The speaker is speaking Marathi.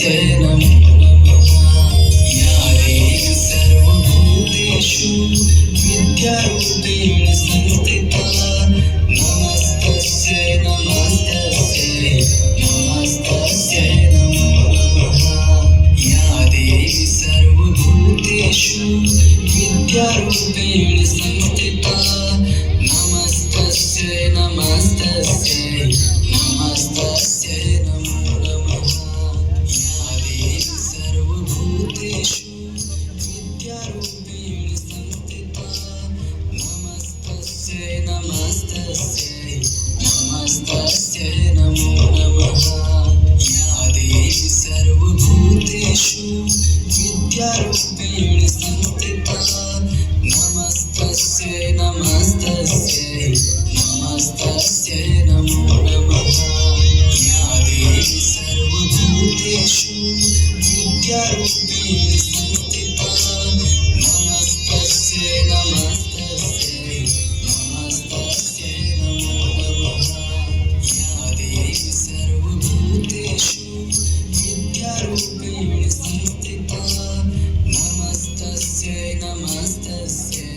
नमस्तस्यै नमो नमः। या देवी सर्वभूतेषु विद्यारूपेण संस्थिता नमस्तस्यै नमस्तस्यै नमस्तस्यै नमो नमः। या देवी सर्वभूतेषु विद्यारूपेण संस्थिता नमस्तस्यै नमस्तस्यै नमस्तस्यै नमो नमः। या देवी सर्वभूतेषु विद्यारूपेण संस्थिता नमस्तस्यै नमस्तस्यै नमस्तस्यै नमो नमः। या देवी सर्वभूतेषु विद्यारूपेण संस्थिता नमस्तस्यै नमस्तस्यै नमस्तस्यै नमो नमः। या देवी सर्वभूतेषु विद्यारूपेण संस्थिता नमस्तस्यै नमस्तस्यै नमस्तस्यै नमो नमः। या देवी सर्वभूतेषु विद्यारूपेण संस्थिता नमस्तस्यै नमस्तस्यै